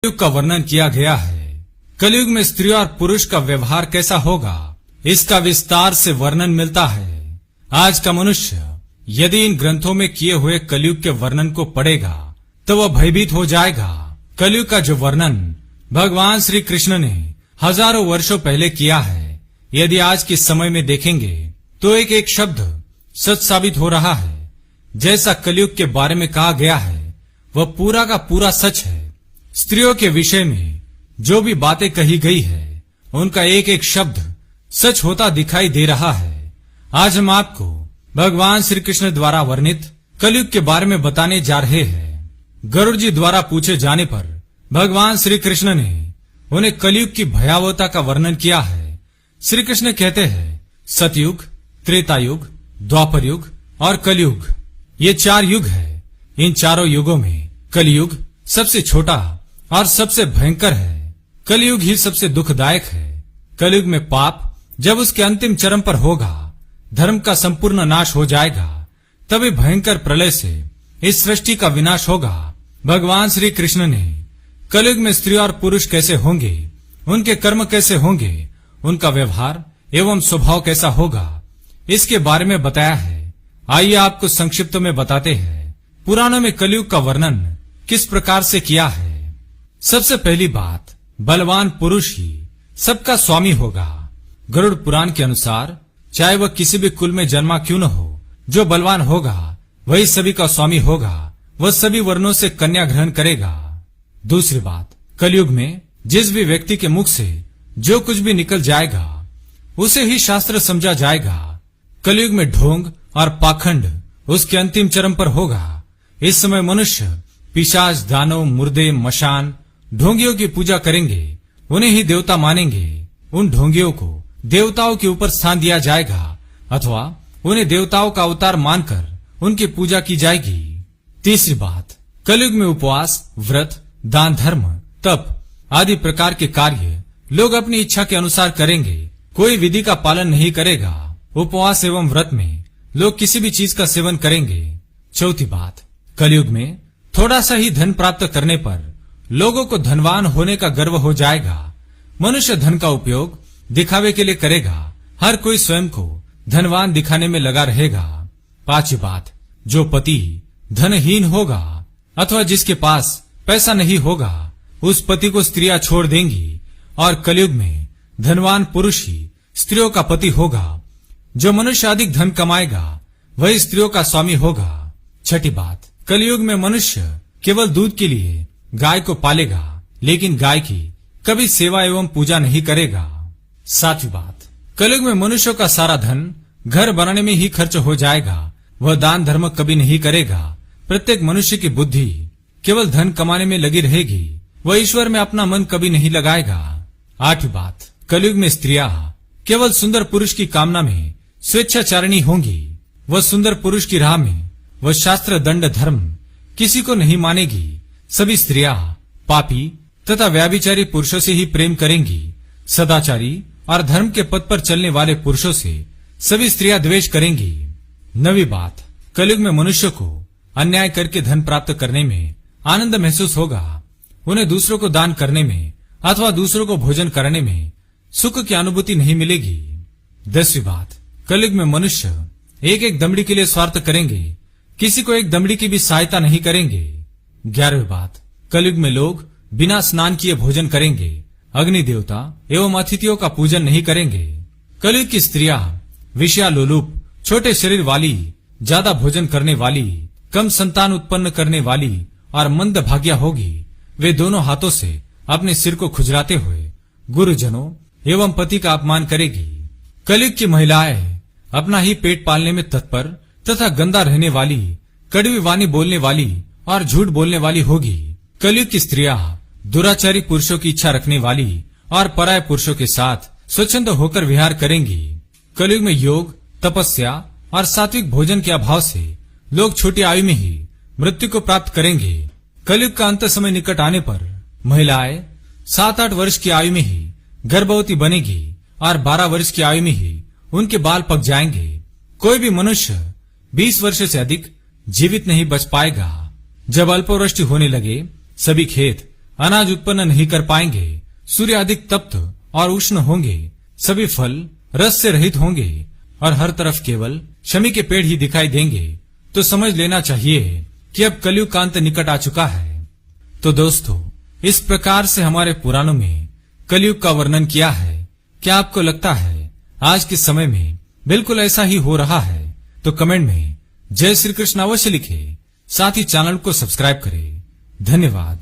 कलयुग का वर्णन किया गया है। कलयुग में स्त्री और पुरुष का व्यवहार कैसा होगा, इसका विस्तार से वर्णन मिलता है। आज का मनुष्य यदि इन ग्रंथों में किए हुए कलयुग के वर्णन को पढ़ेगा तो वह भयभीत हो जाएगा। कलयुग का जो वर्णन भगवान श्री कृष्ण ने हजारों वर्षों पहले किया है, यदि आज के समय में देखेंगे तो एक एक शब्द सच साबित हो रहा है। जैसा कलयुग के बारे में कहा गया है वह पूरा का पूरा सच है। स्त्रियों के विषय में जो भी बातें कही गई है उनका एक एक शब्द सच होता दिखाई दे रहा है। आज हम आपको भगवान श्री कृष्ण द्वारा वर्णित कलयुग के बारे में बताने जा रहे हैं। गरुड़ जी द्वारा पूछे जाने पर भगवान श्री कृष्ण ने उन्हें कलयुग की भयावहता का वर्णन किया है। श्री कृष्ण कहते हैं, सतयुग, त्रेतायुग, द्वापर युग और कलयुग, ये 4 युग है। इन चारों युगों में कलयुग सबसे छोटा और सबसे भयंकर है। कलयुग ही सबसे दुखदायक है। कलयुग में पाप जब उसके अंतिम चरम पर होगा, धर्म का संपूर्ण नाश हो जाएगा, तभी भयंकर प्रलय से इस सृष्टि का विनाश होगा। भगवान श्री कृष्ण ने कलयुग में स्त्री और पुरुष कैसे होंगे, उनके कर्म कैसे होंगे, उनका व्यवहार एवं स्वभाव कैसा होगा, इसके बारे में बताया है। आइए आपको संक्षिप्त में बताते हैं पुराणों में कलयुग का वर्णन किस प्रकार से किया है। सबसे पहली बात, बलवान पुरुष ही सबका स्वामी होगा। गरुड़ पुराण के अनुसार चाहे वह किसी भी कुल में जन्मा क्यों न हो, जो बलवान होगा वही सभी का स्वामी होगा। वह सभी वर्णों से कन्या ग्रहण करेगा। दूसरी बात, कलयुग में जिस भी व्यक्ति के मुख से जो कुछ भी निकल जाएगा उसे ही शास्त्र समझा जाएगा। कलयुग में ढोंग और पाखंड उसके अंतिम चरम पर होगा। इस समय मनुष्य पिशाच, दानव, मुर्दे, मशान, ढोंगियों की पूजा करेंगे, उन्हें ही देवता मानेंगे। उन ढोंगियों को देवताओं के ऊपर स्थान दिया जाएगा अथवा उन्हें देवताओं का अवतार मानकर उनकी पूजा की जाएगी। तीसरी बात, कलयुग में उपवास, व्रत, दान, धर्म, तप आदि प्रकार के कार्य लोग अपनी इच्छा के अनुसार करेंगे। कोई विधि का पालन नहीं करेगा। उपवास एवं व्रत में लोग किसी भी चीज का सेवन करेंगे। चौथी बात, कलयुग में थोड़ा सा ही धन प्राप्त करने पर लोगों को धनवान होने का गर्व हो जाएगा। मनुष्य धन का उपयोग दिखावे के लिए करेगा। हर कोई स्वयं को धनवान दिखाने में लगा रहेगा। पांचवी बात, जो पति धनहीन होगा अथवा जिसके पास पैसा नहीं होगा उस पति को स्त्रियां छोड़ देंगी और कलयुग में धनवान पुरुष ही स्त्रियों का पति होगा। जो मनुष्य अधिक धन कमाएगा वही स्त्रियों का स्वामी होगा। छठी बात, कलयुग में मनुष्य केवल दूध के लिए गाय को पालेगा लेकिन गाय की कभी सेवा एवं पूजा नहीं करेगा। सातवीं बात, कलयुग में मनुष्यों का सारा धन घर बनाने में ही खर्च हो जाएगा। वह दान धर्म कभी नहीं करेगा। प्रत्येक मनुष्य की बुद्धि केवल धन कमाने में लगी रहेगी। वह ईश्वर में अपना मन कभी नहीं लगाएगा। आठवीं बात, कलयुग में स्त्रियां केवल सुंदर पुरुष की कामना में स्वेच्छाचारिणी होंगी। वह सुंदर पुरुष की राह में वह शास्त्र, दंड, धर्म किसी को नहीं मानेगी। सभी स्त्रियां पापी तथा व्याभिचारी पुरुषों से ही प्रेम करेंगी। सदाचारी और धर्म के पथ पर चलने वाले पुरुषों से सभी स्त्रियां द्वेष करेंगी। नवी बात, कलयुग में मनुष्य को अन्याय करके धन प्राप्त करने में आनंद महसूस होगा। उन्हें दूसरों को दान करने में अथवा दूसरों को भोजन कराने में सुख की अनुभूति नहीं मिलेगी। 10वीं बात, कलयुग में मनुष्य एक एक दमड़ी के लिए स्वार्थ करेंगे, किसी को एक दमड़ी की भी सहायता नहीं करेंगे। 11वीं बात, कलयुग में लोग बिना स्नान किए भोजन करेंगे। अग्नि देवता एवं अतिथियों का पूजन नहीं करेंगे। कलयुग की स्त्रियां विषयालोलुप, छोटे शरीर वाली, ज्यादा भोजन करने वाली, कम संतान उत्पन्न करने वाली और मंद भाग्या होगी। वे दोनों हाथों से अपने सिर को खुजलाते हुए गुरुजनों एवं पति का अपमान करेगी। कलयुग की महिलाएं अपना ही पेट पालने में तत्पर तथा गंदा रहने वाली, कड़वी वाणी बोलने वाली और झूठ बोलने वाली होगी। कलयुग की स्त्रियां दुराचारी पुरुषों की इच्छा रखने वाली और पराये पुरुषों के साथ स्वच्छंद होकर विहार करेंगी। कलयुग में योग, तपस्या और सात्विक भोजन के अभाव से लोग छोटी आयु में ही मृत्यु को प्राप्त करेंगे। कलयुग का अंत समय निकट आने पर महिलाएं 7-8 वर्ष की आयु में ही गर्भवती बनेगी और 12 वर्ष की आयु में ही उनके बाल पक जाएंगे। कोई भी मनुष्य 20 वर्ष से अधिक जीवित नहीं बच पाएगा। जब अल्पवृष्टि होने लगे, सभी खेत अनाज उत्पन्न नहीं कर पाएंगे, सूर्य अधिक तप्त और उष्ण होंगे, सभी फल रस से रहित होंगे और हर तरफ केवल शमी के पेड़ ही दिखाई देंगे, तो समझ लेना चाहिए कि अब कलयुग का अंत निकट आ चुका है। तो दोस्तों, इस प्रकार से हमारे पुराणों में कलयुग का वर्णन किया है। क्या आपको लगता है आज के समय में बिल्कुल ऐसा ही हो रहा है? तो कमेंट में जय श्री कृष्ण अवश्य लिखें, साथ ही चैनल को सब्सक्राइब करें। धन्यवाद।